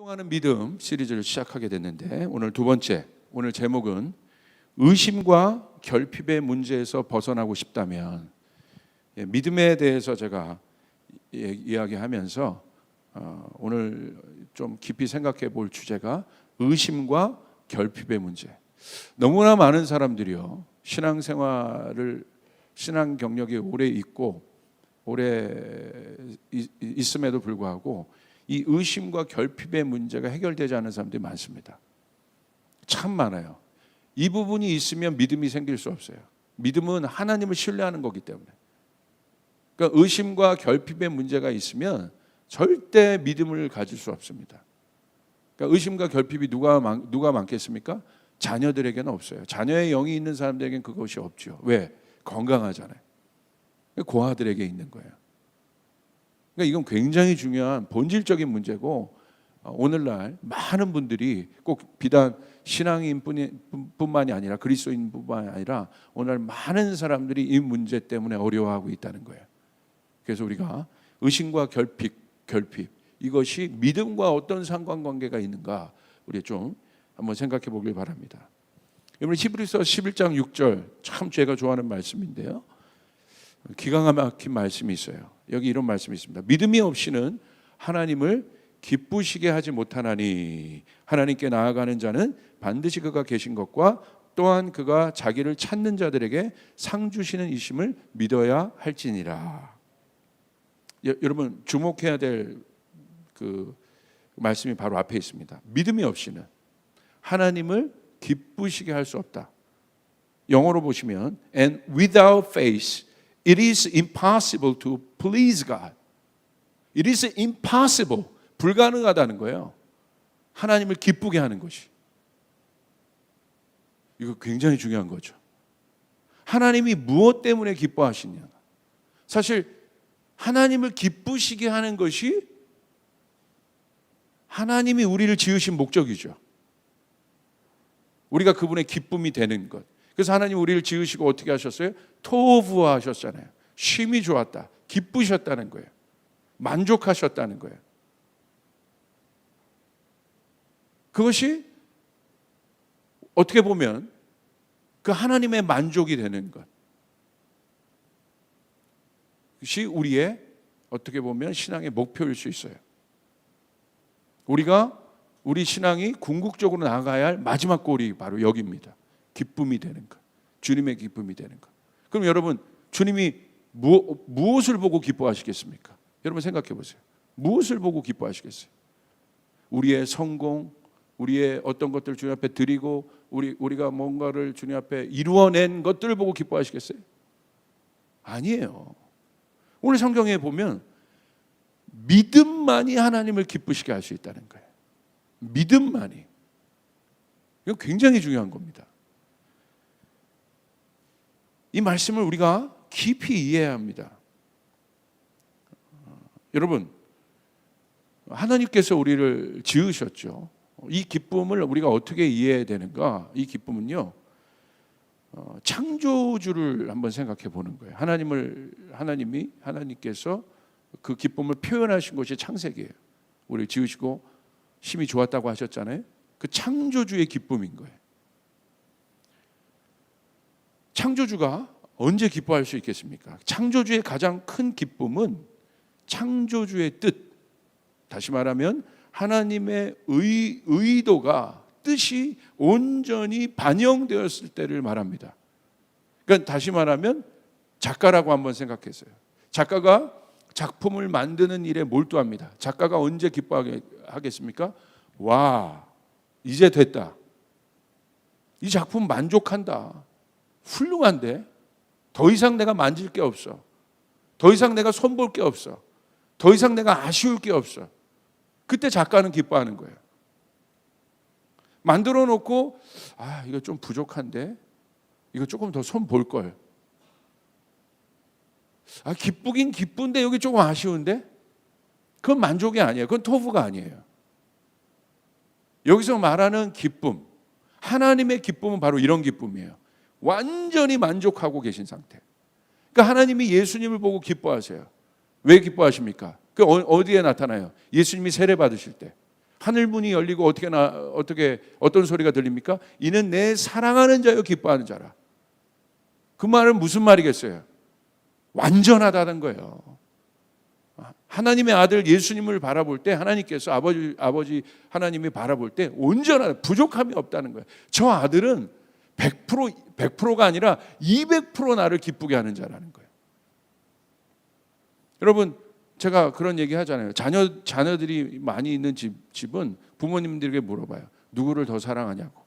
순종하는 믿음 시리즈를 시작하게 됐는데 오늘 두 번째, 오늘 제목은 의심과 결핍의 문제에서 벗어나고 싶다면, 믿음에 대해서 제가 이야기하면서 오늘 좀 깊이 생각해 볼 주제가 의심과 결핍의 문제. 너무나 많은 사람들이요, 신앙생활을, 신앙 경력이 오래 있고 오래 있음에도 불구하고 이 의심과 결핍의 문제가 해결되지 않는 사람들이 많습니다. 참 많아요. 이 부분이 있으면 믿음이 생길 수 없어요. 믿음은 하나님을 신뢰하는 거기 때문에. 그러니까 의심과 결핍의 문제가 있으면 절대 믿음을 가질 수 없습니다. 그러니까 의심과 결핍이 누가 많겠습니까? 자녀들에게는 없어요. 자녀의 영이 있는 사람들에게는 그것이 없죠. 왜? 건강하잖아요. 고아들에게 있는 거예요. 그러니까 이건 굉장히 중요한 본질적인 문제고, 오늘날 많은 분들이 꼭 비단 신앙인뿐만이 아니라 그리스도인뿐만이 아니라 오늘 많은 사람들이 이 문제 때문에 어려워하고 있다는 거예요. 그래서 우리가 의심과 결핍 이것이 믿음과 어떤 상관관계가 있는가 우리 좀 한번 생각해 보길 바랍니다. 여러분, 히브리서 11장 6절 참 제가 좋아하는 말씀인데요, 기가 막힌 말씀이 있어요. 여기 이런 말씀이 있습니다. 믿음이 없이는 하나님을 기쁘시게 하지 못하나니 하나님께 나아가는 자는 반드시 그가 계신 것과 또한 그가 자기를 찾는 자들에게 상 주시는 이심을 믿어야 할지니라. 여러분, 주목해야 될 그 말씀이 바로 앞에 있습니다. 믿음이 없이는 하나님을 기쁘시게 할 수 없다. 영어로 보시면 And without faith it is impossible to please God. It is impossible. 불가능하다는 거예요. 하나님을 기쁘게 하는 것이. 이거 굉장히 중요한 거죠. 하나님이 무엇 때문에 기뻐하시냐? 사실 하나님을 기쁘시게 하는 것이 하나님이 우리를 지으신 목적이죠. 우리가 그분의 기쁨이 되는 것. 그래서 하나님 우리를 지으시고 어떻게 하셨어요? 토부하 하셨잖아요. 쉼이 좋았다. 기쁘셨다는 거예요. 만족하셨다는 거예요. 그것이 어떻게 보면 그 하나님의 만족이 되는 것. 그것이 우리의 어떻게 보면 신앙의 목표일 수 있어요. 우리 신앙이 궁극적으로 나아가야 할 마지막 골이 바로 여기입니다. 기쁨이 되는 것. 주님의 기쁨이 되는 것. 그럼 여러분, 주님이 무엇을 보고 기뻐하시겠습니까? 여러분 생각해 보세요. 무엇을 보고 기뻐하시겠어요? 우리의 성공, 우리의 어떤 것들을 주님 앞에 드리고 우리가 뭔가를 주님 앞에 이루어낸 것들을 보고 기뻐하시겠어요? 아니에요. 오늘 성경에 보면 믿음만이 하나님을 기쁘시게 할 수 있다는 거예요. 믿음만이. 이건 굉장히 중요한 겁니다. 이 말씀을 우리가 깊이 이해해야 합니다. 여러분, 하나님께서 우리를 지으셨죠. 이 기쁨을 우리가 어떻게 이해해야 되는가? 이 기쁨은요, 창조주를 한번 생각해 보는 거예요. 하나님께서 그 기쁨을 표현하신 것이 창세기예요. 우리를 지으시고 힘이 좋았다고 하셨잖아요. 그 창조주의 기쁨인 거예요. 창조주가 언제 기뻐할 수 있겠습니까? 창조주의 가장 큰 기쁨은 창조주의 뜻, 다시 말하면 하나님의 의도가, 뜻이 온전히 반영되었을 때를 말합니다. 그러니까 다시 말하면 작가라고 한번 생각했어요. 작가가 작품을 만드는 일에 몰두합니다. 작가가 언제 기뻐하겠습니까? 와, 이제 됐다. 이 작품 만족한다. 훌륭한데? 더 이상 내가 만질 게 없어. 더 이상 내가 손볼 게 없어. 더 이상 내가 아쉬울 게 없어. 그때 작가는 기뻐하는 거예요. 만들어 놓고 이거 좀 부족한데? 이거 조금 더 손 볼 걸. 기쁘긴 기쁜데 여기 조금 아쉬운데? 그건 만족이 아니에요. 그건 토부가 아니에요. 여기서 말하는 기쁨, 하나님의 기쁨은 바로 이런 기쁨이에요. 완전히 만족하고 계신 상태. 그러니까 하나님이 예수님을 보고 기뻐하세요. 왜 기뻐하십니까? 그 어디에 나타나요? 예수님이 세례 받으실 때. 하늘 문이 열리고 어떤 소리가 들립니까? 이는 내 사랑하는 자여 기뻐하는 자라. 그 말은 무슨 말이겠어요? 완전하다는 거예요. 하나님의 아들 예수님을 바라볼 때 하나님께서 아버지 하나님이 바라볼 때 온전한 부족함이 없다는 거예요. 저 아들은 100%가 아니라 200% 나를 기쁘게 하는 자라는 거예요. 여러분, 제가 그런 얘기 하잖아요. 자녀들이 많이 있는 집은 부모님들에게 물어봐요. 누구를 더 사랑하냐고.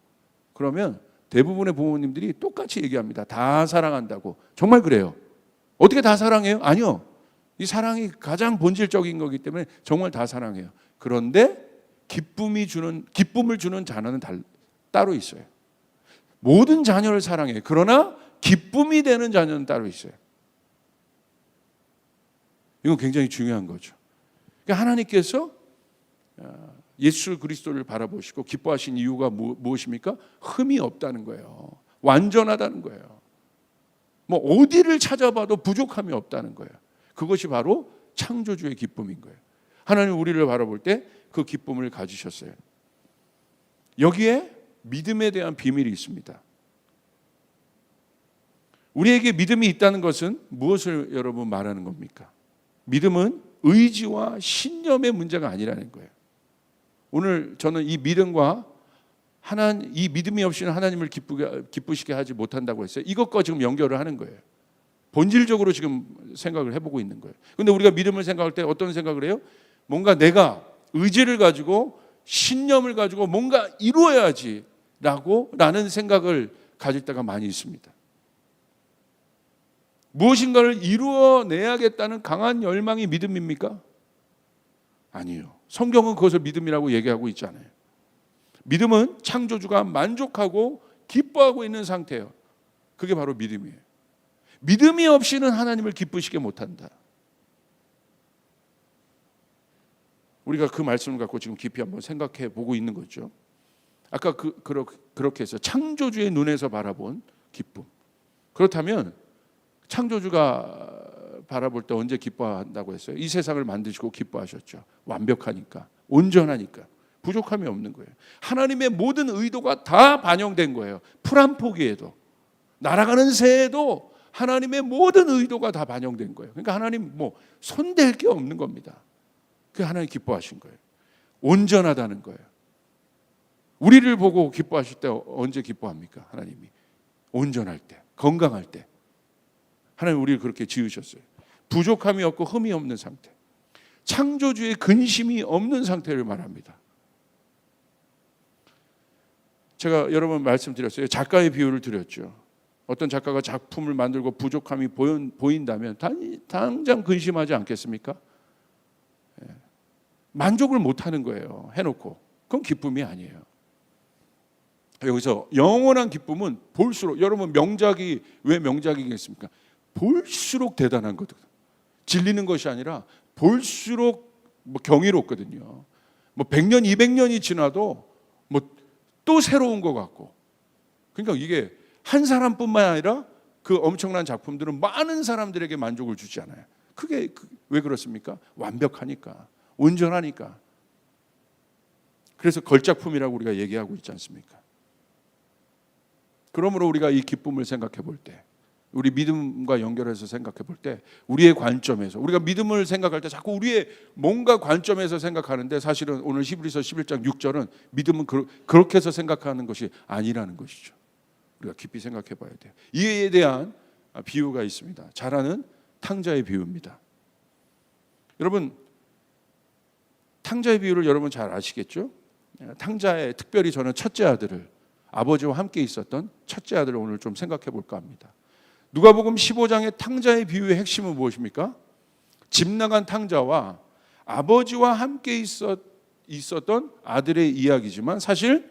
그러면 대부분의 부모님들이 똑같이 얘기합니다. 다 사랑한다고. 정말 그래요. 어떻게 다 사랑해요? 아니요. 이 사랑이 가장 본질적인 거기 때문에 정말 다 사랑해요. 그런데 기쁨을 주는 자녀는 따로 있어요. 모든 자녀를 사랑해요. 그러나 기쁨이 되는 자녀는 따로 있어요. 이건 굉장히 중요한 거죠. 그러니까 하나님께서 예수 그리스도를 바라보시고 기뻐하신 이유가 무엇입니까? 흠이 없다는 거예요. 완전하다는 거예요. 뭐 어디를 찾아봐도 부족함이 없다는 거예요. 그것이 바로 창조주의 기쁨인 거예요. 하나님 우리를 바라볼 때 그 기쁨을 가지셨어요. 여기에 믿음에 대한 비밀이 있습니다. 우리에게 믿음이 있다는 것은 무엇을 여러분 말하는 겁니까? 믿음은 의지와 신념의 문제가 아니라는 거예요. 오늘 저는 이 믿음과 이 믿음이 없이는 하나님을 기쁘시게 하지 못한다고 했어요. 이것과 지금 연결을 하는 거예요. 본질적으로 지금 생각을 해보고 있는 거예요. 그런데 우리가 믿음을 생각할 때 어떤 생각을 해요? 뭔가 내가 의지를 가지고 신념을 가지고 뭔가 이루어야지 라는 생각을 가질 때가 많이 있습니다. 무엇인가를 이루어내야겠다는 강한 열망이 믿음입니까? 아니요. 성경은 그것을 믿음이라고 얘기하고 있잖아요. 믿음은 창조주가 만족하고 기뻐하고 있는 상태예요. 그게 바로 믿음이에요. 믿음이 없이는 하나님을 기쁘시게 못한다. 우리가 그 말씀을 갖고 지금 깊이 한번 생각해 보고 있는 거죠. 아까 그렇게 해서 창조주의 눈에서 바라본 기쁨. 그렇다면 창조주가 바라볼 때 언제 기뻐한다고 했어요? 이 세상을 만드시고 기뻐하셨죠. 완벽하니까, 온전하니까, 부족함이 없는 거예요. 하나님의 모든 의도가 다 반영된 거예요. 풀 한 포기에도, 날아가는 새에도 하나님의 모든 의도가 다 반영된 거예요. 그러니까 하나님 손댈 게 없는 겁니다. 그 하나님 기뻐하신 거예요. 온전하다는 거예요. 우리를 보고 기뻐하실 때 언제 기뻐합니까? 하나님이 온전할 때, 건강할 때. 하나님 우리를 그렇게 지으셨어요. 부족함이 없고 흠이 없는 상태, 창조주의 근심이 없는 상태를 말합니다. 제가 여러 번 말씀드렸어요. 작가의 비유를 드렸죠. 어떤 작가가 작품을 만들고 부족함이 보인다면 당장 근심하지 않겠습니까? 만족을 못하는 거예요. 해놓고. 그건 기쁨이 아니에요. 여기서 영원한 기쁨은 볼수록, 여러분 명작이 왜 명작이겠습니까? 볼수록 대단한 거거든. 질리는 것이 아니라 볼수록 경이롭거든요. 100년, 200년이 지나도 또 새로운 것 같고. 그러니까 이게 한 사람뿐만 아니라 그 엄청난 작품들은 많은 사람들에게 만족을 주지 않아요. 그게 왜 그렇습니까? 완벽하니까, 온전하니까. 그래서 걸작품이라고 우리가 얘기하고 있지 않습니까? 그러므로 우리가 이 기쁨을 생각해 볼 때, 우리 믿음과 연결해서 생각해 볼 때, 우리의 관점에서, 우리가 믿음을 생각할 때 자꾸 우리의 뭔가 관점에서 생각하는데, 사실은 오늘 히브리서 11장 6절은 믿음은 그렇게 해서 생각하는 것이 아니라는 것이죠. 우리가 깊이 생각해 봐야 돼요. 이에 대한 비유가 있습니다. 잘 아는 탕자의 비유입니다. 여러분, 탕자의 비유를 여러분 잘 아시겠죠? 탕자의, 특별히 저는 첫째 아들을, 아버지와 함께 있었던 첫째 아들을 오늘 좀 생각해 볼까 합니다. 누가복음 15장의 탕자의 비유의 핵심은 무엇입니까? 집 나간 탕자와 아버지와 함께 있었던 아들의 이야기지만, 사실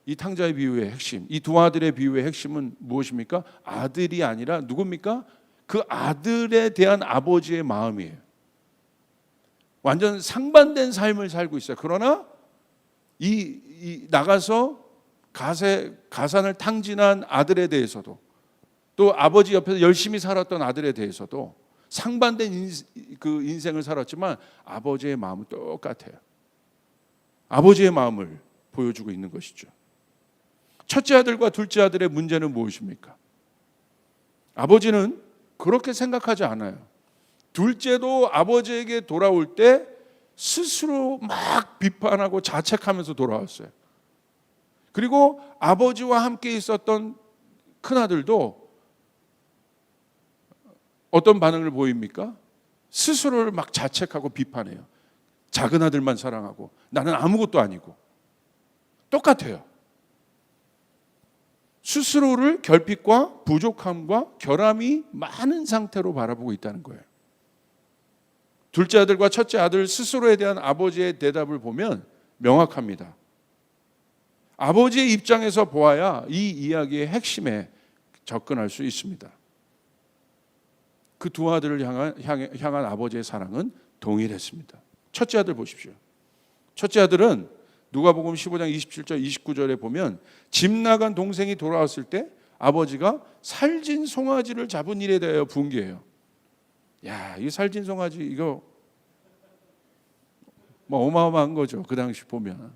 이 탕자의 비유의 핵심, 이 두 아들의 비유의 핵심은 무엇입니까? 아들이 아니라 누굽니까? 그 아들에 대한 아버지의 마음이에요. 완전 상반된 삶을 살고 있어요. 그러나 이 나가서 가산을 탕진한 아들에 대해서도, 또 아버지 옆에서 열심히 살았던 아들에 대해서도 상반된 그 인생을 살았지만 아버지의 마음은 똑같아요. 아버지의 마음을 보여주고 있는 것이죠. 첫째 아들과 둘째 아들의 문제는 무엇입니까? 아버지는 그렇게 생각하지 않아요. 둘째도 아버지에게 돌아올 때 스스로 막 비판하고 자책하면서 돌아왔어요. 그리고 아버지와 함께 있었던 큰아들도 어떤 반응을 보입니까? 스스로를 막 자책하고 비판해요. 작은 아들만 사랑하고 나는 아무것도 아니고. 똑같아요. 스스로를 결핍과 부족함과 결함이 많은 상태로 바라보고 있다는 거예요. 둘째 아들과 첫째 아들 스스로에 대한 아버지의 대답을 보면 명확합니다. 아버지의 입장에서 보아야 이 이야기의 핵심에 접근할 수 있습니다. 그 두 아들을 향한 아버지의 사랑은 동일했습니다. 첫째 아들 보십시오. 첫째 아들은 누가복음 15장 27절 29절에 보면 집 나간 동생이 돌아왔을 때 아버지가 살진 송아지를 잡은 일에 대하여 분개해요. 야, 이 살진 송아지 이거 뭐 어마어마한 거죠. 그 당시 보면.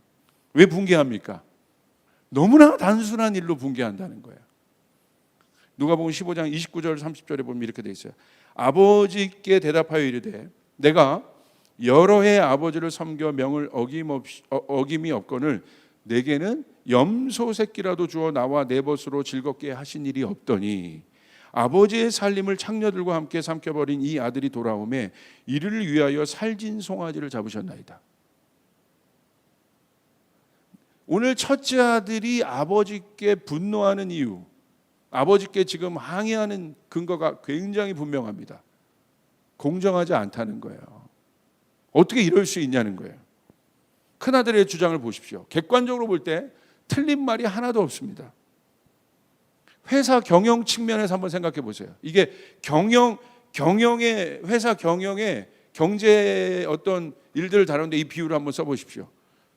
왜 분개합니까? 너무나 단순한 일로 분개한다는 거예요. 누가복음 15장 29절 30절에 보면 이렇게 돼 있어요. 아버지께 대답하여 이르되 내가 여러 해 아버지를 섬겨 명을 어김이 없거늘 내게는 염소 새끼라도 주어 나와 내 벗으로 즐겁게 하신 일이 없더니 아버지의 살림을 창녀들과 함께 삼켜버린 이 아들이 돌아오매 이를 위하여 살진 송아지를 잡으셨나이다. 오늘 첫째 아들이 아버지께 분노하는 이유, 아버지께 지금 항의하는 근거가 굉장히 분명합니다. 공정하지 않다는 거예요. 어떻게 이럴 수 있냐는 거예요. 큰아들의 주장을 보십시오. 객관적으로 볼 때 틀린 말이 하나도 없습니다. 회사 경영 측면에서 한번 생각해 보세요. 이게 경영의 회사 경영의 경제 어떤 일들을 다루는데 이 비유를 한번 써보십시오.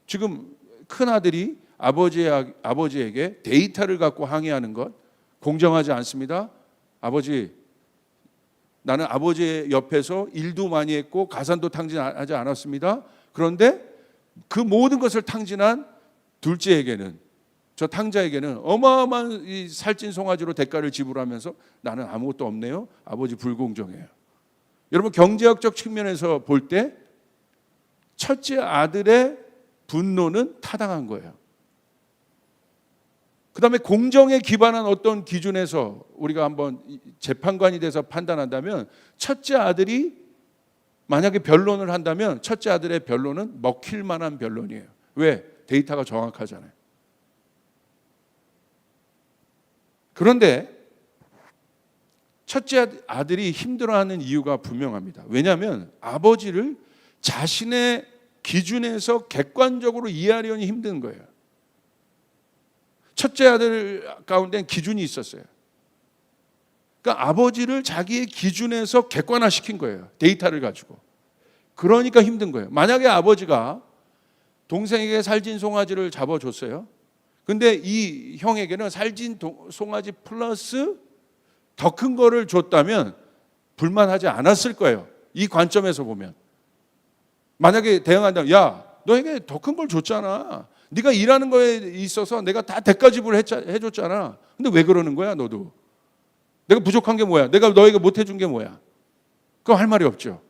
지금 큰아들이 아버지에게 데이터를 갖고 항의하는 것 공정하지 않습니다. 아버지, 나는 아버지의 옆에서 일도 많이 했고 가산도 탕진하지 않았습니다. 그런데 그 모든 것을 탕진한 둘째에게는, 저 탕자에게는 어마어마한 이 살찐 송아지로 대가를 지불하면서 나는 아무것도 없네요. 아버지 불공정해요. 여러분, 경제학적 측면에서 볼 때 첫째 아들의 분노는 타당한 거예요. 그 다음에 공정에 기반한 어떤 기준에서 우리가 한번 재판관이 돼서 판단한다면 첫째 아들이 만약에 변론을 한다면 첫째 아들의 변론은 먹힐 만한 변론이에요. 왜? 데이터가 정확하잖아요. 그런데 첫째 아들이 힘들어하는 이유가 분명합니다. 왜냐하면 아버지를 자신의 기준에서 객관적으로 이해하려니 힘든 거예요. 첫째 아들 가운데는 기준이 있었어요. 그러니까 아버지를 자기의 기준에서 객관화시킨 거예요. 데이터를 가지고. 그러니까 힘든 거예요. 만약에 아버지가 동생에게 살진 송아지를 잡아줬어요. 근데 이 형에게는 살진 송아지 플러스 더 큰 거를 줬다면 불만하지 않았을 거예요. 이 관점에서 보면. 만약에 대응한다면 야, 너에게 더 큰 걸 줬잖아. 네가 일하는 거에 있어서 내가 다 대가 지불해줬잖아. 근데 왜 그러는 거야 너도? 내가 부족한 게 뭐야? 내가 너에게 못 해준 게 뭐야? 그거 할 말이 없죠.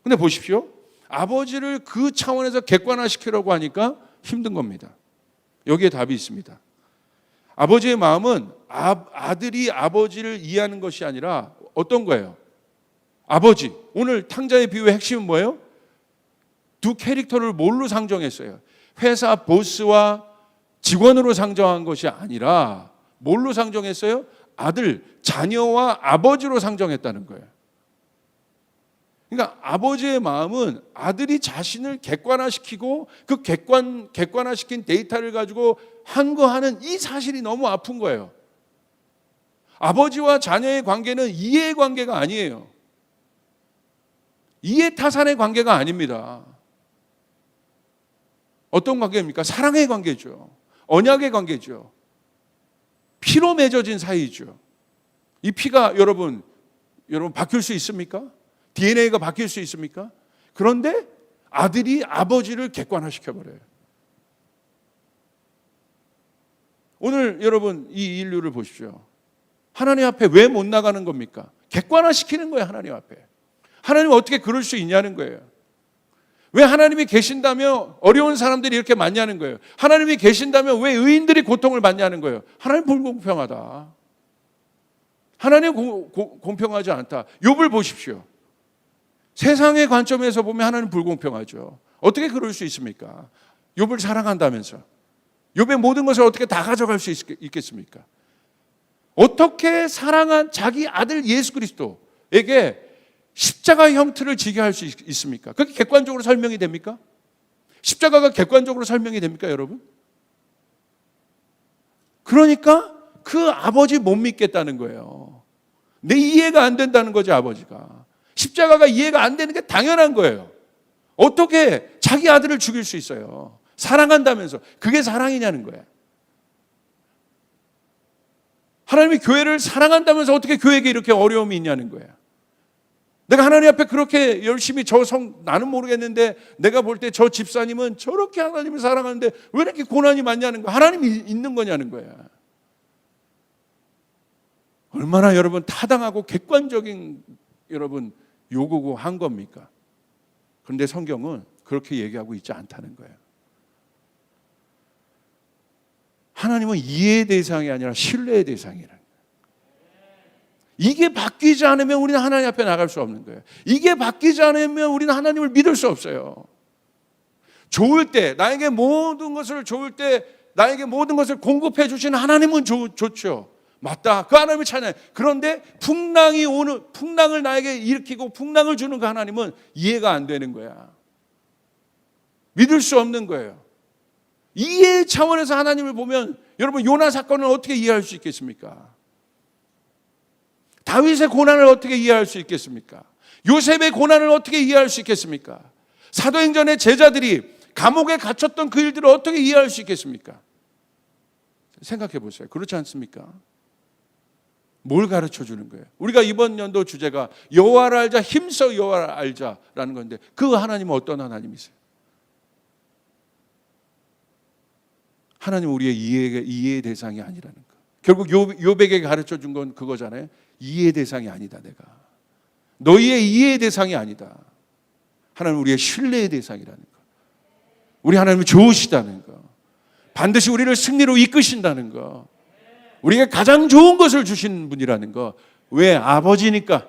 근데 보십시오. 아버지를 그 차원에서 객관화시키려고 하니까 힘든 겁니다. 여기에 답이 있습니다. 아버지의 마음은 아들이 아버지를 이해하는 것이 아니라 어떤 거예요? 아버지. 오늘 탕자의 비유의 핵심은 뭐예요? 두 캐릭터를 뭘로 상정했어요? 회사 보스와 직원으로 상정한 것이 아니라 뭘로 상정했어요? 아들, 자녀와 아버지로 상정했다는 거예요. 그러니까 아버지의 마음은 아들이 자신을 객관화시키고 그 객관화시킨 데이터를 가지고 항거하는 이 사실이 너무 아픈 거예요. 아버지와 자녀의 관계는 이해의 관계가 아니에요. 이해타산의 관계가 아닙니다. 어떤 관계입니까? 사랑의 관계죠. 언약의 관계죠. 피로 맺어진 사이죠. 이 피가 여러분 바뀔 수 있습니까? DNA가 바뀔 수 있습니까? 그런데 아들이 아버지를 객관화시켜버려요. 오늘 여러분 이 인류를 보십시오. 하나님 앞에 왜 못 나가는 겁니까? 객관화시키는 거예요. 하나님 앞에. 하나님 어떻게 그럴 수 있냐는 거예요. 왜 하나님이 계신다며 어려운 사람들이 이렇게 많냐는 거예요. 하나님이 계신다며 왜 의인들이 고통을 받냐는 거예요. 하나님 불공평하다. 하나님 공평하지 않다. 욥을 보십시오. 세상의 관점에서 보면 하나님 불공평하죠. 어떻게 그럴 수 있습니까? 욥을 사랑한다면서 욥의 모든 것을 어떻게 다 가져갈 수 있겠습니까? 어떻게 사랑한 자기 아들 예수 그리스도에게 십자가 형틀을 지게 할 수 있습니까? 그게 객관적으로 설명이 됩니까? 십자가가 객관적으로 설명이 됩니까, 여러분? 그러니까 그 아버지 못 믿겠다는 거예요. 내 이해가 안 된다는 거죠, 아버지가. 십자가가 이해가 안 되는 게 당연한 거예요. 어떻게 자기 아들을 죽일 수 있어요? 사랑한다면서. 그게 사랑이냐는 거예요. 하나님이 교회를 사랑한다면서 어떻게 교회에게 이렇게 어려움이 있냐는 거예요. 내가 하나님 앞에 그렇게 열심히 나는 모르겠는데 내가 볼 때 저 집사님은 저렇게 하나님을 사랑하는데 왜 이렇게 고난이 많냐는 거예요. 하나님이 있는 거냐는 거예요. 얼마나 여러분 타당하고 객관적인 여러분 요구고 한 겁니까? 그런데 성경은 그렇게 얘기하고 있지 않다는 거예요. 하나님은 이해의 대상이 아니라 신뢰의 대상이라는 거예요. 이게 바뀌지 않으면 우리는 하나님 앞에 나갈 수 없는 거예요. 이게 바뀌지 않으면 우리는 하나님을 믿을 수 없어요. 좋을 때, 나에게 모든 것을 좋을 때 나에게 모든 것을 공급해 주시는 하나님은 좋죠. 맞다. 그 하나님을 찬양해. 그런데 풍랑을 나에게 일으키고 풍랑을 주는 그 하나님은 이해가 안 되는 거야. 믿을 수 없는 거예요. 이해 차원에서 하나님을 보면 여러분 요나 사건을 어떻게 이해할 수 있겠습니까? 다윗의 고난을 어떻게 이해할 수 있겠습니까? 요셉의 고난을 어떻게 이해할 수 있겠습니까? 사도행전의 제자들이 감옥에 갇혔던 그 일들을 어떻게 이해할 수 있겠습니까? 생각해 보세요. 그렇지 않습니까? 뭘 가르쳐 주는 거예요? 우리가 이번 연도 주제가 여호와를 알자, 힘써 여호와를 알자라는 건데 그 하나님은 어떤 하나님이세요? 하나님은 우리의 이해의 대상이 아니라는 거. 결국 욥에게 가르쳐 준 건 그거잖아요. 이해의 대상이 아니다. 내가 너희의 이해의 대상이 아니다. 하나님은 우리의 신뢰의 대상이라는 거. 우리 하나님은 좋으시다는 거. 반드시 우리를 승리로 이끄신다는 거. 우리가 가장 좋은 것을 주신 분이라는 거. 왜? 아버지니까.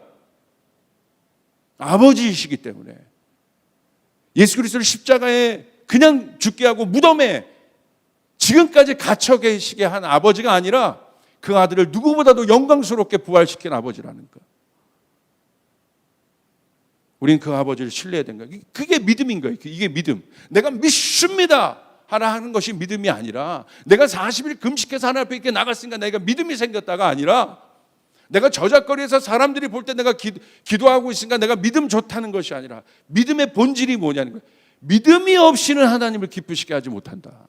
아버지이시기 때문에. 예수 그리스도를 십자가에 그냥 죽게 하고 무덤에 지금까지 갇혀 계시게 한 아버지가 아니라 그 아들을 누구보다도 영광스럽게 부활시킨 아버지라는 거. 우리는 그 아버지를 신뢰해야 되는 거예요. 그게 믿음인 거예요. 이게 믿음. 내가 믿습니다 하나 하는 것이 믿음이 아니라 내가 40일 금식해서 하나님 앞에 이렇게 나갔으니까 내가 믿음이 생겼다가 아니라 내가 저작거리에서 사람들이 볼 때 내가 기도하고 있으니까 내가 믿음 좋다는 것이 아니라 믿음의 본질이 뭐냐는 거예요. 믿음이 없이는 하나님을 기쁘시게 하지 못한다.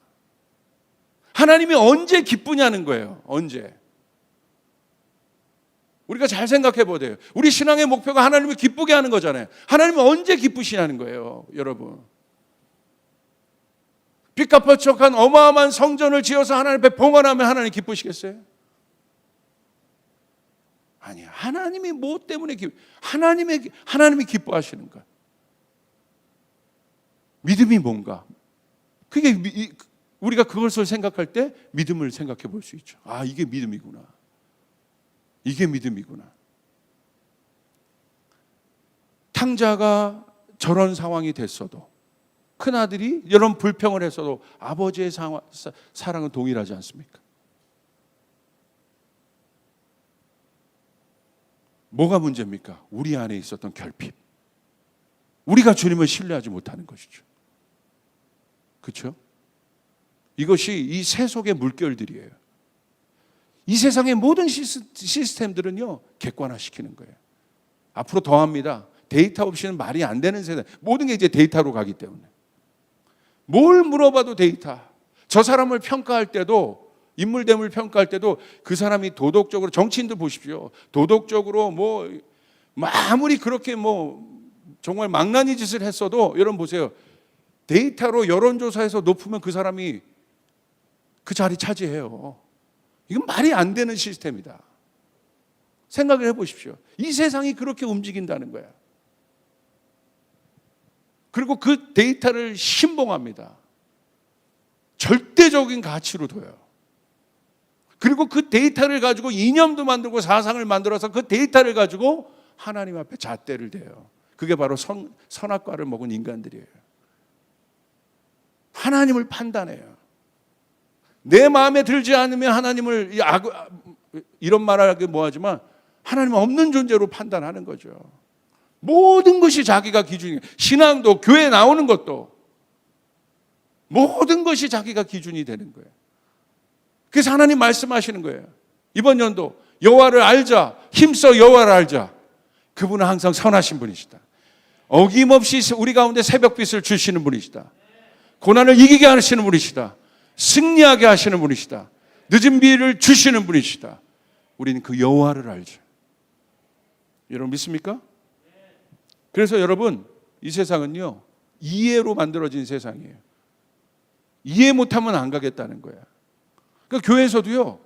하나님이 언제 기쁘냐는 거예요. 언제? 우리가 잘 생각해 보세요. 우리 신앙의 목표가 하나님을 기쁘게 하는 거잖아요. 하나님은 언제 기쁘시냐는 거예요, 여러분. 빚갚아척한 어마어마한 성전을 지어서 하나님 앞에 봉헌하면 하나님 기쁘시겠어요? 아니야. 하나님이 뭐 때문에 하나님이 기뻐하시는 거야. 믿음이 뭔가? 그게 우리가 그것을 생각할 때 믿음을 생각해 볼 수 있죠. 아, 이게 믿음이구나. 이게 믿음이구나. 탕자가 저런 상황이 됐어도 큰아들이 이런 불평을 했어도 아버지의 사랑은 동일하지 않습니까? 뭐가 문제입니까? 우리 안에 있었던 결핍. 우리가 주님을 신뢰하지 못하는 것이죠. 그렇죠? 이것이 이 세속의 물결들이에요. 이 세상의 모든 시스템들은요, 객관화시키는 거예요. 앞으로 더합니다. 데이터 없이는 말이 안 되는 세상. 모든 게 이제 데이터로 가기 때문에. 뭘 물어봐도 데이터. 저 사람을 평가할 때도, 인물됨을 평가할 때도 그 사람이 도덕적으로, 정치인들 보십시오. 도덕적으로 아무리 그렇게 정말 망나니 짓을 했어도, 여러분 보세요. 데이터로 여론조사에서 높으면 그 사람이 그 자리 차지해요. 이건 말이 안 되는 시스템이다. 생각을 해보십시오. 이 세상이 그렇게 움직인다는 거야. 그리고 그 데이터를 신봉합니다. 절대적인 가치로 둬요. 그리고 그 데이터를 가지고 이념도 만들고 사상을 만들어서 그 데이터를 가지고 하나님 앞에 잣대를 대요. 그게 바로 선악과를 먹은 인간들이에요. 하나님을 판단해요. 내 마음에 들지 않으면 하나님을 이런 말하기 뭐하지만 하나님은 없는 존재로 판단하는 거죠. 모든 것이 자기가 기준이에요. 신앙도 교회 나오는 것도 모든 것이 자기가 기준이 되는 거예요. 그래서 하나님 말씀하시는 거예요. 이번 연도 여호와를 알자. 힘써 여호와를 알자. 그분은 항상 선하신 분이시다. 어김없이 우리 가운데 새벽빛을 주시는 분이시다. 고난을 이기게 하시는 분이시다. 승리하게 하시는 분이시다. 늦은 비를 주시는 분이시다. 우리는 그 여호와를 알죠. 여러분 믿습니까? 그래서 여러분 이 세상은요 이해로 만들어진 세상이에요. 이해 못하면 안 가겠다는 거야. 그러니까 교회에서도요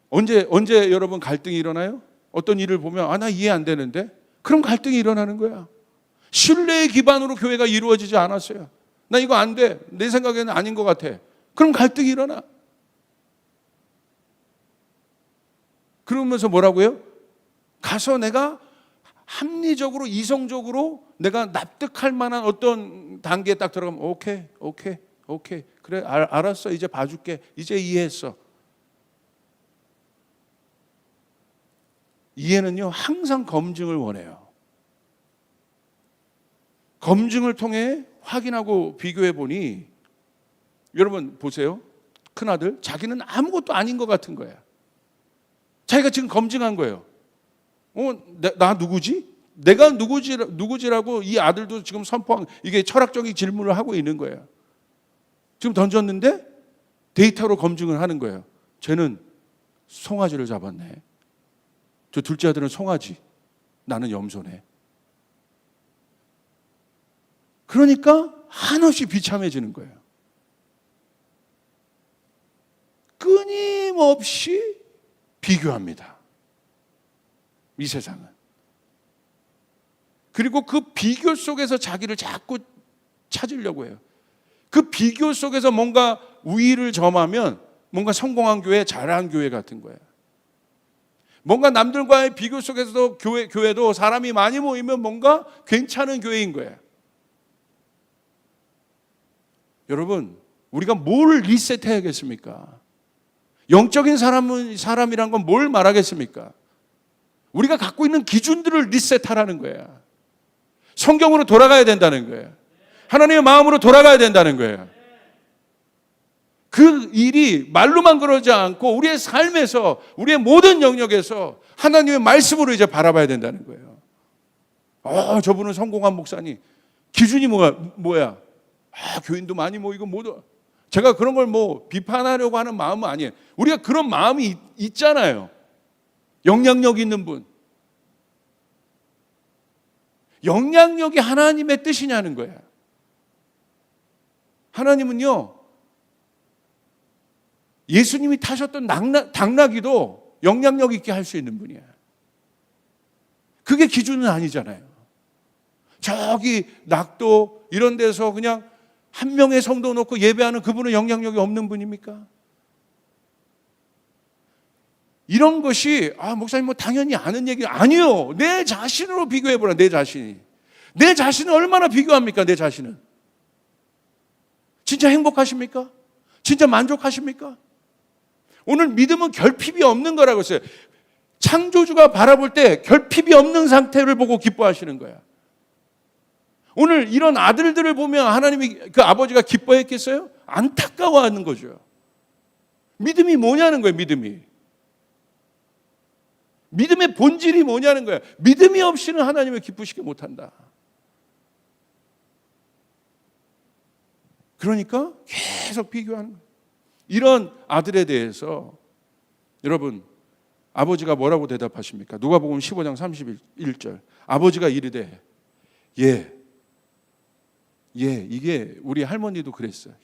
언제 여러분 갈등이 일어나요? 어떤 일을 보면 나 이해 안 되는데 그럼 갈등이 일어나는 거야. 신뢰의 기반으로 교회가 이루어지지 않았어요. 나 이거 안 돼. 내 생각에는 아닌 것 같아. 그럼 갈등이 일어나. 그러면서 뭐라고요? 가서 내가 합리적으로 이성적으로 내가 납득할 만한 어떤 단계에 딱 들어가면 오케이 그래 알았어 이제 봐줄게 이제 이해했어. 이해는요 항상 검증을 원해요. 검증을 통해 확인하고 비교해 보니 여러분 보세요. 큰아들 자기는 아무것도 아닌 것 같은 거야. 자기가 지금 검증한 거예요. 나 누구지? 내가 누구지라고 이 아들도 지금 선포한 이게 철학적인 질문을 하고 있는 거예요. 지금 던졌는데 데이터로 검증을 하는 거예요. 쟤는 송아지를 잡았네. 저 둘째 아들은 송아지, 나는 염소네. 그러니까 한없이 비참해지는 거예요. 끊임없이 비교합니다. 이 세상은. 그리고 그 비교 속에서 자기를 자꾸 찾으려고 해요. 그 비교 속에서 뭔가 우위를 점하면 뭔가 성공한 교회, 잘한 교회 같은 거예요. 뭔가 남들과의 비교 속에서도 교회도 사람이 많이 모이면 뭔가 괜찮은 교회인 거예요. 여러분, 우리가 뭘 리셋해야겠습니까? 영적인 사람이란 건 뭘 말하겠습니까? 우리가 갖고 있는 기준들을 리셋하라는 거예요. 성경으로 돌아가야 된다는 거예요. 하나님의 마음으로 돌아가야 된다는 거예요. 그 일이 말로만 그러지 않고 우리의 삶에서 우리의 모든 영역에서 하나님의 말씀으로 이제 바라봐야 된다는 거예요. 저분은 성공한 목사님. 기준이 뭐야? 교인도 많이 모이고 모두. 제가 그런 걸 비판하려고 하는 마음은 아니에요. 우리가 그런 마음이 있잖아요. 영향력 있는 분. 영향력이 하나님의 뜻이냐는 거예요. 하나님은요, 예수님이 타셨던 당나귀도 영향력 있게 할 수 있는 분이에요. 그게 기준은 아니잖아요. 저기 낙도 이런 데서 그냥 한 명의 성도 놓고 예배하는 그분은 영향력이 없는 분입니까? 이런 것이 목사님 당연히 아는 얘기 아니요. 내 자신으로 비교해보라. 내 자신은 얼마나 비교합니까? 내 자신은 진짜 행복하십니까? 진짜 만족하십니까? 오늘 믿음은 결핍이 없는 거라고 했어요. 창조주가 바라볼 때 결핍이 없는 상태를 보고 기뻐하시는 거야. 오늘 이런 아들들을 보면 하나님이 그 아버지가 기뻐했겠어요? 안타까워하는 거죠. 믿음이 뭐냐는 거예요. 믿음의 본질이 뭐냐는 거예요. 믿음이 없이는 하나님을 기쁘시게 못한다. 그러니까 계속 비교하는 거예요. 이런 아들에 대해서 여러분 아버지가 뭐라고 대답하십니까? 누가복음 15장 31절 아버지가 이르되 이게 우리 할머니도 그랬어요.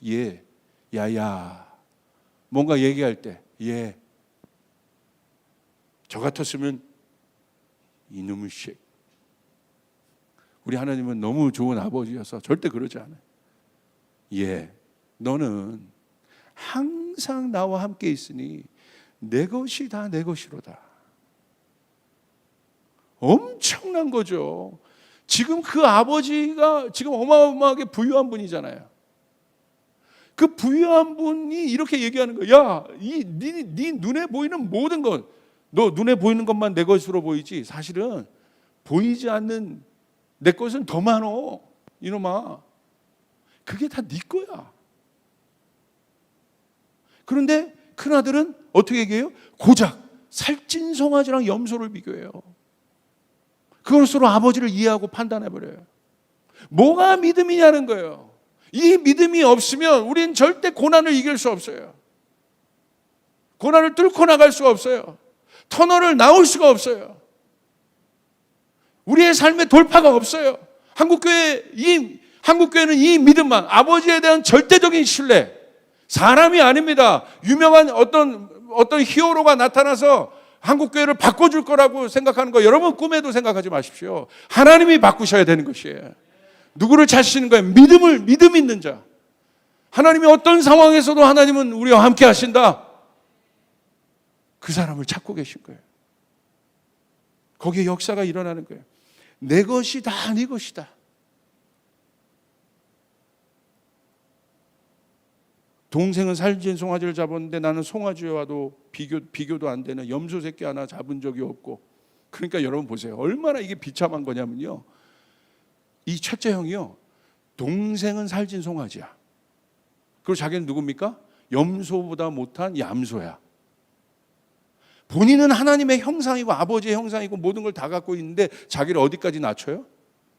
야야 뭔가 얘기할 때 저 같았으면 이놈의 씨. 우리 하나님은 너무 좋은 아버지여서 절대 그러지 않아요. 예, 너는 항상 나와 함께 있으니 내 것이 다 내 것이로다. 엄청난 거죠. 지금 그 아버지가 지금 어마어마하게 부유한 분이잖아요. 그 부유한 분이 이렇게 얘기하는 거야. 야, 네 눈에 보이는 모든 것, 너 눈에 보이는 것만 내 것으로 보이지 사실은 보이지 않는 내 것은 더 많어. 이놈아, 그게 다 네 거야. 그런데 큰아들은 어떻게 얘기해요? 고작 살찐 송아지랑 염소를 비교해요. 그것으로 아버지를 이해하고 판단해버려요. 뭐가 믿음이냐는 거예요. 이 믿음이 없으면 우린 절대 고난을 이길 수 없어요. 고난을 뚫고 나갈 수가 없어요. 터널을 나올 수가 없어요. 우리의 삶에 돌파가 없어요. 한국교회는 이 믿음만, 아버지에 대한 절대적인 신뢰, 사람이 아닙니다. 유명한 어떤 히어로가 나타나서 한국교회를 바꿔줄 거라고 생각하는 거 여러분 꿈에도 생각하지 마십시오. 하나님이 바꾸셔야 되는 것이에요. 누구를 찾으시는 거예요? 믿음 있는 자. 하나님이 어떤 상황에서도 하나님은 우리와 함께 하신다. 그 사람을 찾고 계신 거예요. 거기에 역사가 일어나는 거예요. 내 것이 다 네 것이다. 동생은 살찐 송아지를 잡았는데 나는 송아지와도 비교도 안 되는 염소 새끼 하나 잡은 적이 없고. 그러니까 여러분 보세요. 얼마나 이게 비참한 거냐면요. 이 첫째 형이요. 동생은 살찐 송아지야. 그리고 자기는 누굽니까? 염소보다 못한 얌소야. 본인은 하나님의 형상이고 아버지의 형상이고 모든 걸 다 갖고 있는데 자기를 어디까지 낮춰요?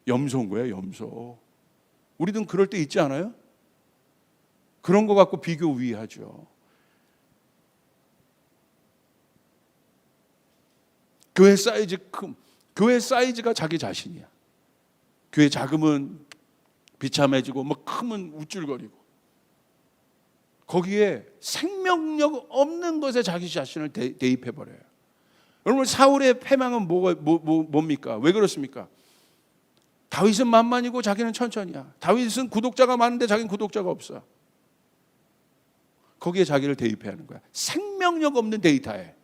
염소인 거예요, 염소. 우리도 그럴 때 있지 않아요? 그런 거 갖고 비교 우위하죠. 교회 사이즈가 자기 자신이야. 교회 작으면 비참해지고 뭐 크면 우쭐거리고 거기에 생명력 없는 것에 자기 자신을 대입해버려요. 여러분 사울의 패망은 뭡니까? 왜 그렇습니까? 다윗은 만만이고 자기는 천천히야. 다윗은 구독자가 많은데 자기는 구독자가 없어. 거기에 자기를 대입해야 하는 거야. 생명력 없는 데이터에.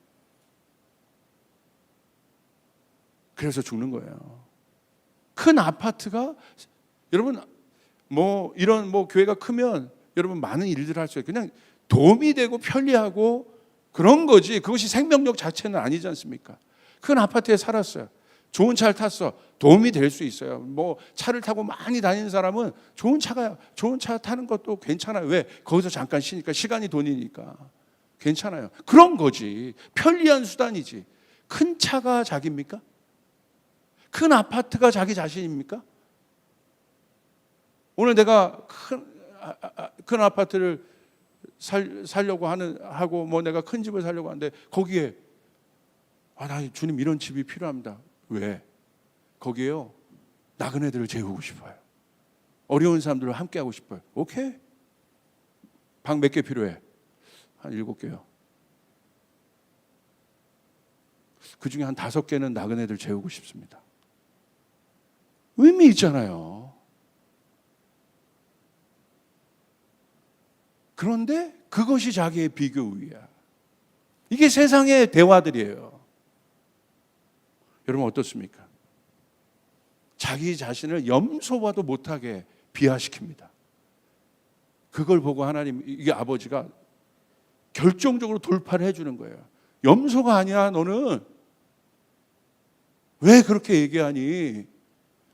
그래서 죽는 거예요. 큰 아파트가 여러분 이런 교회가 크면 여러분 많은 일들을 할 수 있어요. 그냥 도움이 되고 편리하고 그런 거지 그것이 생명력 자체는 아니지 않습니까? 큰 아파트에 살았어요. 좋은 차를 탔어. 도움이 될 수 있어요. 차를 타고 많이 다니는 사람은 좋은 차 타는 것도 괜찮아요. 왜? 거기서 잠깐 쉬니까 시간이 돈이니까 괜찮아요. 그런 거지. 편리한 수단이지. 큰 차가 자기입니까? 큰 아파트가 자기 자신입니까? 오늘 내가 큰 아파트를 살려고 하고 내가 큰 집을 살려고 하는데 거기에 나 주님 이런 집이 필요합니다. 왜? 거기에요. 나그네들을 재우고 싶어요. 어려운 사람들과 함께 하고 싶어요. 오케이. 방 몇 개 필요해? 한 7개요. 그 중에 한 5개는 나그네들 재우고 싶습니다. 의미 있잖아요. 그런데 그것이 자기의 비교 우위야. 이게 세상의 대화들이에요. 여러분 어떻습니까? 자기 자신을 염소와도 못하게 비하시킵니다. 그걸 보고 하나님, 이게 아버지가 결정적으로 돌파를 해주는 거예요. 염소가 아니야 너는. 왜 그렇게 얘기하니?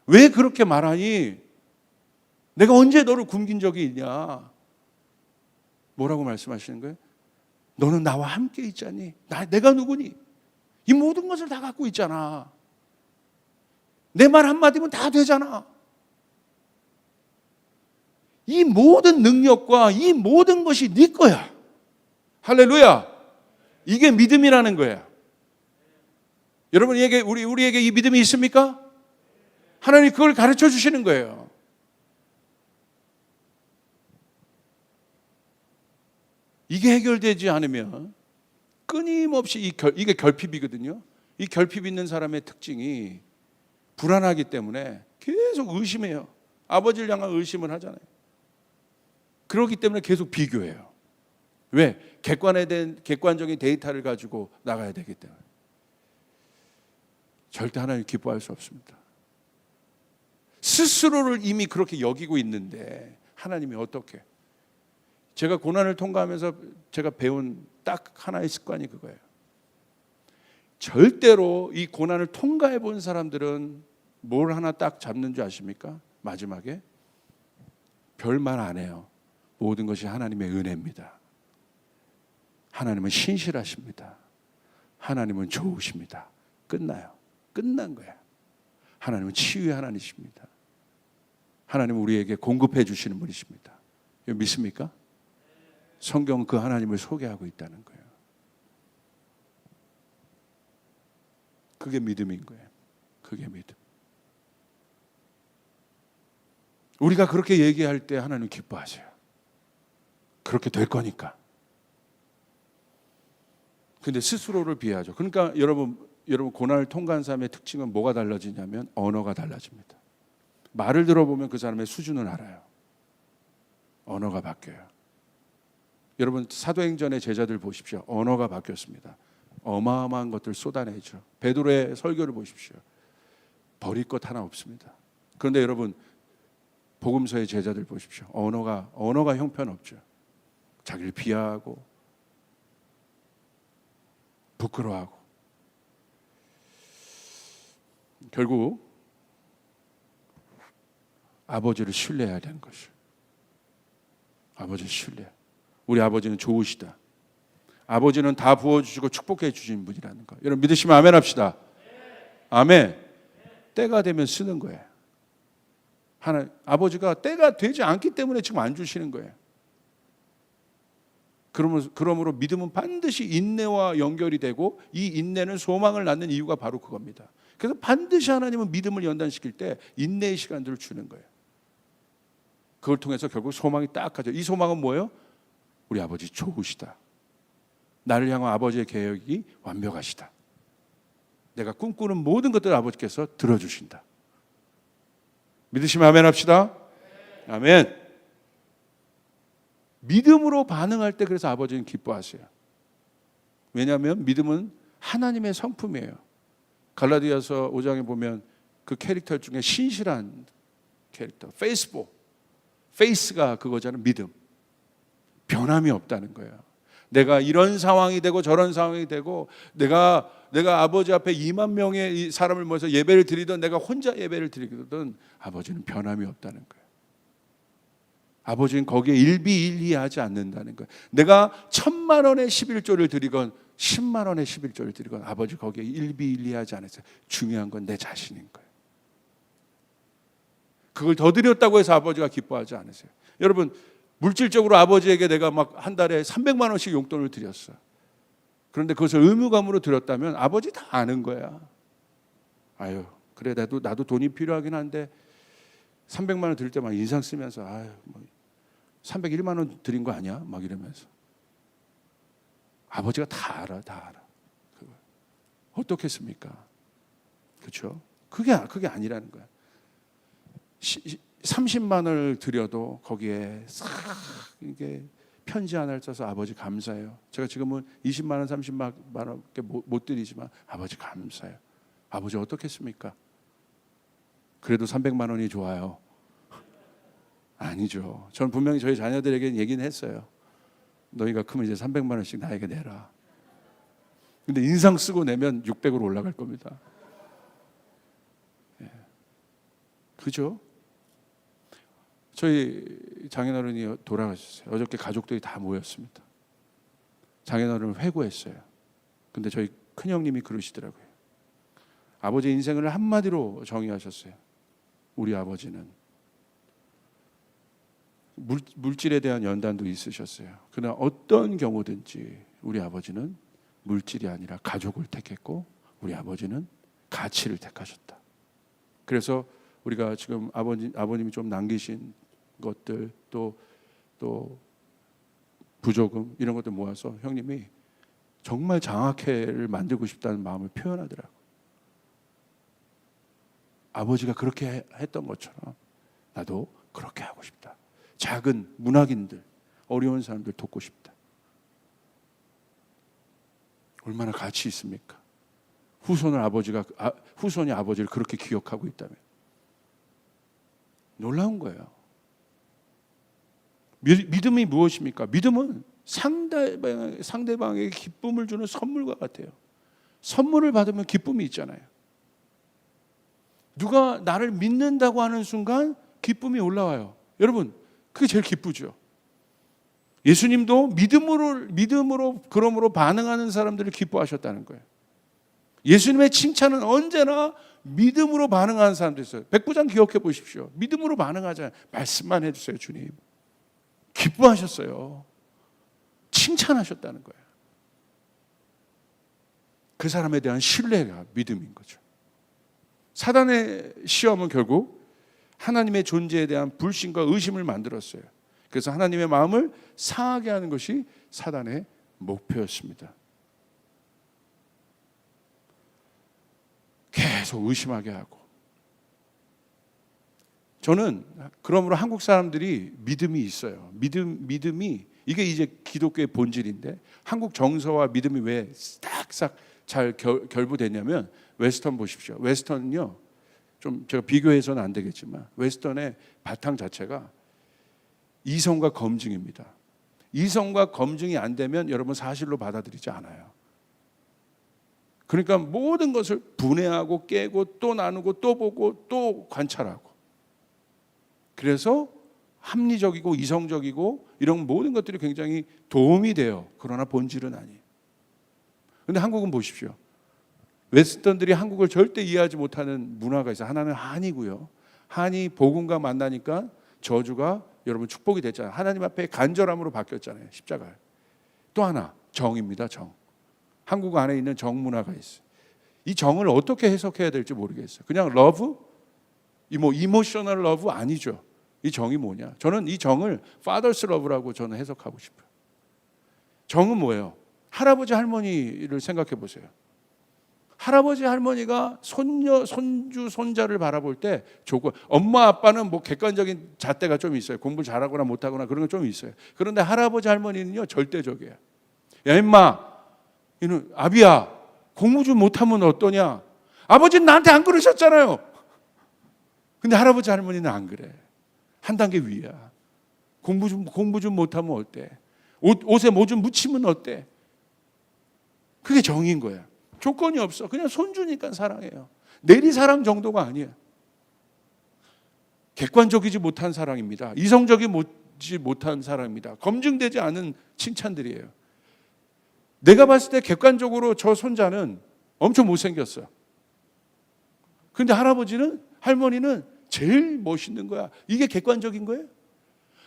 왜 그렇게 말하니? 내가 언제 너를 굶긴 적이 있냐? 뭐라고 말씀하시는 거예요? 너는 나와 함께 있잖니? 내가 누구니? 이 모든 것을 다 갖고 있잖아. 내 말 한마디면 다 되잖아. 이 모든 능력과 이 모든 것이 네 거야. 할렐루야. 이게 믿음이라는 거야. 여러분에게 우리에게 이 믿음이 있습니까? 하나님이 그걸 가르쳐 주시는 거예요. 이게 해결되지 않으면 끊임없이 이게 결핍이거든요. 이 결핍 있는 사람의 특징이 불안하기 때문에 계속 의심해요. 아버지를 향한 의심을 하잖아요. 그렇기 때문에 계속 비교해요. 왜? 객관적인 데이터를 가지고 나가야 되기 때문에. 절대 하나님 기뻐할 수 없습니다. 스스로를 이미 그렇게 여기고 있는데 하나님이 어떻게? 제가 고난을 통과하면서 제가 배운 딱 하나의 습관이 그거예요. 절대로 이 고난을 통과해 본 사람들은 뭘 하나 딱 잡는 줄 아십니까? 마지막에 별말 안 해요. 모든 것이 하나님의 은혜입니다. 하나님은 신실하십니다. 하나님은 좋으십니다. 끝나요. 끝난 거야. 하나님은 치유의 하나님이십니다. 하나님은 우리에게 공급해 주시는 분이십니다. 이거 믿습니까? 성경은 그 하나님을 소개하고 있다는 거예요. 그게 믿음인 거예요. 그게 믿음. 우리가 그렇게 얘기할 때 하나님 기뻐하세요. 그렇게 될 거니까. 근데 스스로를 비하죠. 그러니까 여러분 고난을 통과한 사람의 특징은 뭐가 달라지냐면 언어가 달라집니다. 말을 들어보면 그 사람의 수준은 알아요. 언어가 바뀌어요. 여러분 사도행전의 제자들 보십시오. 언어가 바뀌었습니다. 어마어마한 것들 쏟아내죠. 베드로의 설교를 보십시오. 버릴 것 하나 없습니다. 그런데 여러분 복음서의 제자들 보십시오. 언어가 형편없죠. 자기를 비하하고 부끄러워하고 결국 아버지를 신뢰해야 되는 것이죠. 아버지를 신뢰. 우리 아버지는 좋으시다. 아버지는 다 부어주시고 축복해 주시는 분이라는 거. 여러분 믿으시면 아멘 합시다. 아멘. 때가 되면 쓰는 거예요. 아버지가 때가 되지 않기 때문에 지금 안 주시는 거예요. 그러므로 믿음은 반드시 인내와 연결이 되고 이 인내는 소망을 낳는 이유가 바로 그겁니다. 그래서 반드시 하나님은 믿음을 연단시킬 때 인내의 시간들을 주는 거예요. 그걸 통해서 결국 소망이 딱 가죠. 이 소망은 뭐예요? 우리 아버지 좋으시다. 나를 향한 아버지의 계획이 완벽하시다. 내가 꿈꾸는 모든 것들을 아버지께서 들어주신다. 믿으시면 아멘 합시다. 아멘. 믿음으로 반응할 때 그래서 아버지는 기뻐하세요. 왜냐하면 믿음은 하나님의 성품이에요. 갈라디아서 5장에 보면 그 캐릭터 중에 신실한 캐릭터, 페이스가 그거잖아요. 믿음. 변함이 없다는 거예요. 내가 이런 상황이 되고 저런 상황이 되고 내가 아버지 앞에 2만 명의 사람을 모아서 예배를 드리던 내가 혼자 예배를 드리거든 아버지는 변함이 없다는 거예요. 아버지는 거기에 일비일리하지 않는다는 거예요. 내가 1,000만 원의 11조를 드리건 10만 원의 11조를 드리건 아버지 거기에 일비일리하지 않으세요. 중요한 건 내 자신인 거예요. 그걸 더 드렸다고 해서 아버지가 기뻐하지 않으세요. 여러분 물질적으로 아버지에게 내가 막 한 달에 300만 원씩 용돈을 드렸어. 그런데 그것을 의무감으로 드렸다면 아버지 다 아는 거야. 아유 그래 나도 돈이 필요하긴 한데 300만 원 드릴 때만 인상 쓰면서 아유 뭐 301만 원 드린 거 아니야? 막 이러면서 아버지가 다 알아. 그거. 어떻겠습니까? 그렇죠? 그게 아니라는 거야. 30만 원을 드려도 거기에 싹 이게 편지 하나를 써서 아버지 감사해요. 제가 지금은 20만 원, 30만 원밖에 못 드리지만 아버지 감사해요. 아버지 어떻겠습니까? 그래도 300만 원이 좋아요. 아니죠. 전 분명히 저희 자녀들에게 얘기는 했어요. 너희가 크면 이제 300만 원씩 나에게 내라. 근데 인상 쓰고 내면 600으로 올라갈 겁니다. 예. 그죠? 저희 장인어른이 돌아가셨어요. 어저께 가족들이 다 모였습니다. 장인어른을 회고했어요. 근데 저희 큰형님이 그러시더라고요. 아버지 인생을 한마디로 정의하셨어요. 우리 아버지는 물질에 대한 연단도 있으셨어요. 그러나 어떤 경우든지 우리 아버지는 물질이 아니라 가족을 택했고 우리 아버지는 가치를 택하셨다. 그래서 우리가 지금 아버님이 좀 남기신 것들 또 부조금 이런 것들 모아서 형님이 정말 장학회를 만들고 싶다는 마음을 표현하더라고요. 아버지가 그렇게 했던 것처럼 나도 그렇게 하고 싶다. 작은 문학인들, 어려운 사람들 돕고 싶다. 얼마나 가치 있습니까? 후손이 아버지를 그렇게 기억하고 있다면 놀라운 거예요. 믿음이 무엇입니까? 믿음은 상대방에게 기쁨을 주는 선물과 같아요. 선물을 받으면 기쁨이 있잖아요. 누가 나를 믿는다고 하는 순간 기쁨이 올라와요. 여러분, 그게 제일 기쁘죠. 예수님도 믿음으로 그러므로 반응하는 사람들을 기뻐하셨다는 거예요. 예수님의 칭찬은 언제나 믿음으로 반응하는 사람들 있어요. 백부장 기억해 보십시오. 믿음으로 반응하잖아요. 말씀만 해주세요, 주님. 기뻐하셨어요. 칭찬하셨다는 거예요. 그 사람에 대한 신뢰가 믿음인 거죠. 사단의 시험은 결국 하나님의 존재에 대한 불신과 의심을 만들었어요. 그래서 하나님의 마음을 상하게 하는 것이 사단의 목표였습니다. 계속 의심하게 하고. 저는 그러므로 한국 사람들이 믿음이 있어요. 믿음이 이게 이제 기독교의 본질인데 한국 정서와 믿음이 왜 싹싹 잘 결부되냐면 웨스턴 보십시오. 웨스턴은요, 좀 제가 비교해서는 안 되겠지만 웨스턴의 바탕 자체가 이성과 검증입니다. 이성과 검증이 안 되면 여러분 사실로 받아들이지 않아요. 그러니까 모든 것을 분해하고 깨고 또 나누고 또 보고 또 관찰하고, 그래서 합리적이고 이성적이고 이런 모든 것들이 굉장히 도움이 돼요. 그러나 본질은 아니에요. 그런데 한국은 보십시오. 웨스턴들이 한국을 절대 이해하지 못하는 문화가 있어요. 하나는 한이고요. 한이 복음과 만나니까 저주가 여러분 축복이 됐잖아요. 하나님 앞에 간절함으로 바뀌었잖아요. 십자가에. 또 하나 정입니다. 정. 한국 안에 있는 정 문화가 있어요. 이 정을 어떻게 해석해야 될지 모르겠어요. 그냥 러브? 이모셔널 러브 아니죠. 이 정이 뭐냐? 저는 이 정을 fathers love라고 저는 해석하고 싶어요. 정은 뭐예요? 할아버지 할머니를 생각해 보세요. 할아버지 할머니가 손녀, 손주, 손자를 바라볼 때 조금, 엄마 아빠는 뭐 객관적인 잣대가 좀 있어요. 공부 잘하거나 못하거나 그런 거 좀 있어요. 그런데 할아버지 할머니는요 절대적이에요. 야 임마, 이는 아비야, 공부 좀 못하면 어떠냐? 아버지는 나한테 안 그러셨잖아요. 근데 할아버지 할머니는 안 그래. 한 단계 위야. 공부 좀 못하면 어때? 옷에 뭐 좀 묻히면 어때? 그게 정인 거야. 조건이 없어. 그냥 손주니까 사랑해요. 내리사랑 정도가 아니에요. 객관적이지 못한 사랑입니다. 이성적이지 못한 사랑입니다. 검증되지 않은 칭찬들이에요. 내가 봤을 때 객관적으로 저 손자는 엄청 못생겼어요. 그런데 할머니는 제일 멋있는 거야. 이게 객관적인 거예요?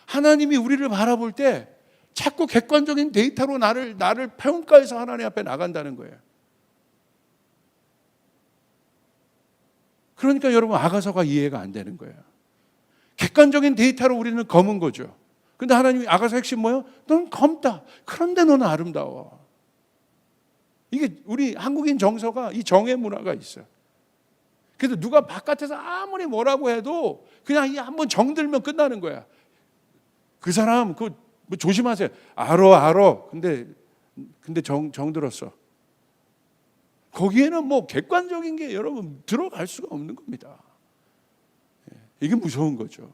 하나님이 우리를 바라볼 때 자꾸 객관적인 데이터로 나를 평가해서 하나님 앞에 나간다는 거예요. 그러니까 여러분 아가서가 이해가 안 되는 거예요. 객관적인 데이터로 우리는 검은 거죠. 그런데 하나님이 아가서 핵심 뭐예요? 넌 검다. 그런데 너는 아름다워. 이게 우리 한국인 정서가 이 정의 문화가 있어요. 그래서 누가 바깥에서 아무리 뭐라고 해도 그냥 한번 정들면 끝나는 거야. 그 사람 뭐 조심하세요. 알어. 근데 정들었어. 거기에는 뭐 객관적인 게 여러분 들어갈 수가 없는 겁니다. 이게 무서운 거죠.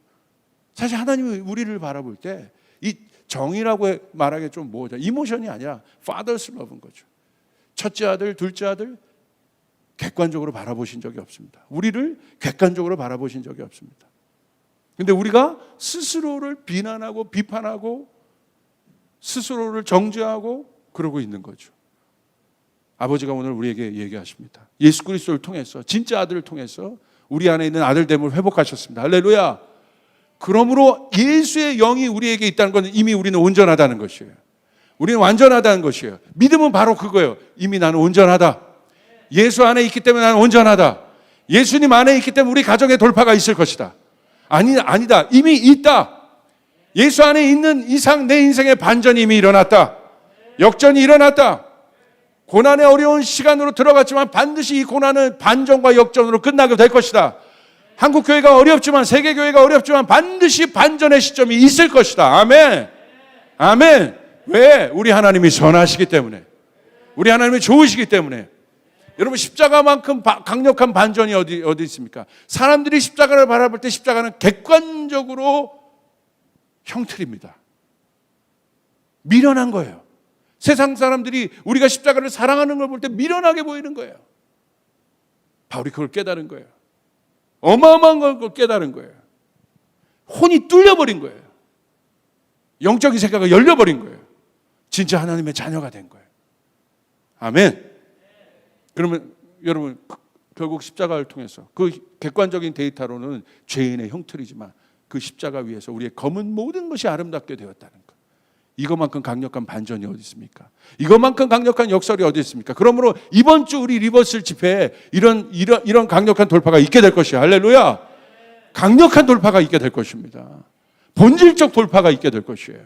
사실 하나님이 우리를 바라볼 때 이 정이라고 말하기 좀 뭐죠? 이모션이 아니라 fathers love인 거죠. 첫째 아들, 둘째 아들 객관적으로 바라보신 적이 없습니다. 우리를 객관적으로 바라보신 적이 없습니다. 그런데 우리가 스스로를 비난하고 비판하고 스스로를 정죄하고 그러고 있는 거죠. 아버지가 오늘 우리에게 얘기하십니다. 예수 그리스도를 통해서, 진짜 아들을 통해서 우리 안에 있는 아들됨을 회복하셨습니다. 할렐루야. 그러므로 예수의 영이 우리에게 있다는 것은 이미 우리는 온전하다는 것이에요. 우리는 완전하다는 것이에요. 믿음은 바로 그거예요. 이미 나는 온전하다. 예수 안에 있기 때문에 나는 온전하다. 예수님 안에 있기 때문에 우리 가정에 돌파가 있을 것이다. 아니다. 이미 있다. 예수 안에 있는 이상 내 인생의 반전이 이미 일어났다. 역전이 일어났다. 고난의 어려운 시간으로 들어갔지만 반드시 이 고난은 반전과 역전으로 끝나게 될 것이다. 한국교회가 어렵지만, 세계교회가 어렵지만 반드시 반전의 시점이 있을 것이다. 아멘. 아멘. 왜? 우리 하나님이 선하시기 때문에, 우리 하나님이 좋으시기 때문에. 여러분, 십자가만큼 강력한 반전이 어디 있습니까? 사람들이 십자가를 바라볼 때 십자가는 객관적으로 형틀입니다. 미련한 거예요. 세상 사람들이 우리가 십자가를 사랑하는 걸 볼 때 미련하게 보이는 거예요. 바울이 그걸 깨달은 거예요. 어마어마한 걸 깨달은 거예요. 혼이 뚫려버린 거예요. 영적인 세계가 열려버린 거예요. 진짜 하나님의 자녀가 된 거예요. 아멘. 그러면 여러분, 결국 십자가를 통해서 그 객관적인 데이터로는 죄인의 형틀이지만 그 십자가 위에서 우리의 검은 모든 것이 아름답게 되었다는 것. 이것만큼 강력한 반전이 어디 있습니까? 이것만큼 강력한 역설이 어디 있습니까? 그러므로 이번 주 우리 리버설 집회에 이런 강력한 돌파가 있게 될 것이에요. 할렐루야. 강력한 돌파가 있게 될 것입니다. 본질적 돌파가 있게 될 것이에요.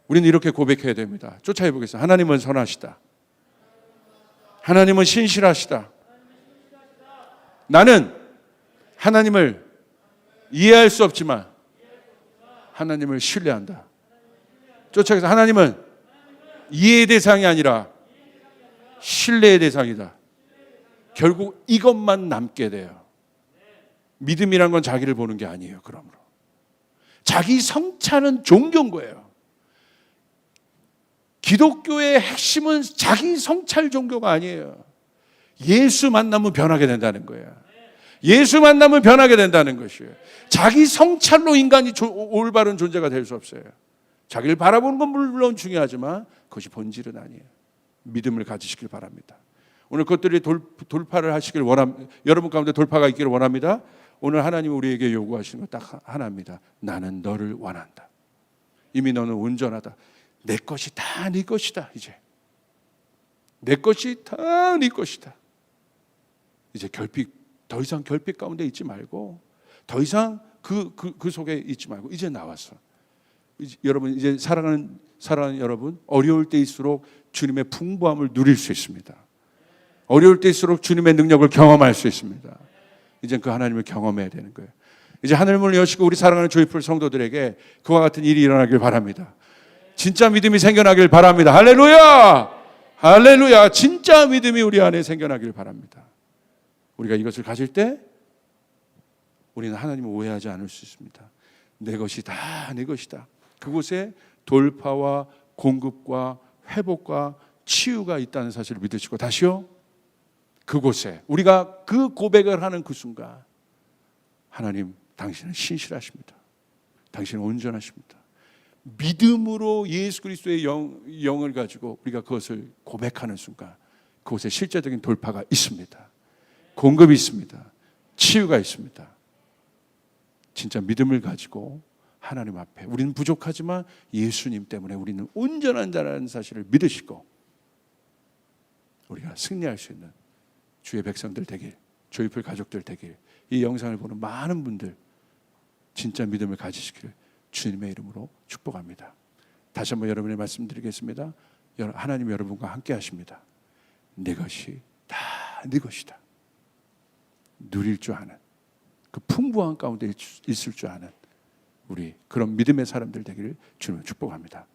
우리는 이렇게 고백해야 됩니다. 쫓아해 보겠습니다. 하나님은 선하시다. 하나님은 신실하시다. 나는 하나님을 이해할 수 없지만 하나님을 신뢰한다. 쫓아서 하나님은 이해의 대상이 아니라 신뢰의 대상이다. 결국 이것만 남게 돼요. 믿음이란 건 자기를 보는 게 아니에요. 그러므로 자기 성찰은 종교인 거예요. 기독교의 핵심은 자기 성찰 종교가 아니에요. 예수 만나면 변하게 된다는 거예요. 예수 만나면 변하게 된다는 것이에요. 자기 성찰로 인간이 올바른 존재가 될 수 없어요. 자기를 바라보는 건 물론 중요하지만 그것이 본질은 아니에요. 믿음을 가지시길 바랍니다. 오늘 그것들이 돌파를 하시길 원합니다. 여러분 가운데 돌파가 있기를 원합니다. 오늘 하나님이 우리에게 요구하시는 건 딱 하나입니다. 나는 너를 원한다. 이미 너는 온전하다. 내 것이 다 네 것이다. 이제 내 것이 다 네 것이다. 이제 더 이상 결핍 가운데 있지 말고, 더 이상 그 속에 있지 말고 이제 나왔어. 여러분, 이제 사랑하는 여러분, 어려울 때일수록 주님의 풍부함을 누릴 수 있습니다. 어려울 때일수록 주님의 능력을 경험할 수 있습니다. 이제 그 하나님을 경험해야 되는 거예요. 이제 하늘문을 여시고 우리 사랑하는 조이풀 성도들에게 그와 같은 일이 일어나길 바랍니다. 진짜 믿음이 생겨나길 바랍니다. 할렐루야! 할렐루야! 진짜 믿음이 우리 안에 생겨나길 바랍니다. 우리가 이것을 가질 때 우리는 하나님을 오해하지 않을 수 있습니다. 내 것이 다 내 것이다. 그곳에 돌파와 공급과 회복과 치유가 있다는 사실을 믿으시고, 다시요, 그곳에 우리가 그 고백을 하는 그 순간, 하나님, 당신은 신실하십니다. 당신은 온전하십니다. 믿음으로 예수 그리스도의 영을 가지고 우리가 그것을 고백하는 순간 그곳에 실제적인 돌파가 있습니다. 공급이 있습니다. 치유가 있습니다. 진짜 믿음을 가지고 하나님 앞에 우리는 부족하지만 예수님 때문에 우리는 온전한 자라는 사실을 믿으시고 우리가 승리할 수 있는 주의 백성들 되길, 조이풀 가족들 되길, 이 영상을 보는 많은 분들 진짜 믿음을 가지시기를 주님의 이름으로 축복합니다. 다시 한번 여러분의 말씀드리겠습니다. 하나님 여러분과 함께 하십니다. 내 것이 다 네 것이다. 누릴 줄 아는, 그 풍부한 가운데 있을 줄 아는 우리 그런 믿음의 사람들 되기를 주님을 축복합니다.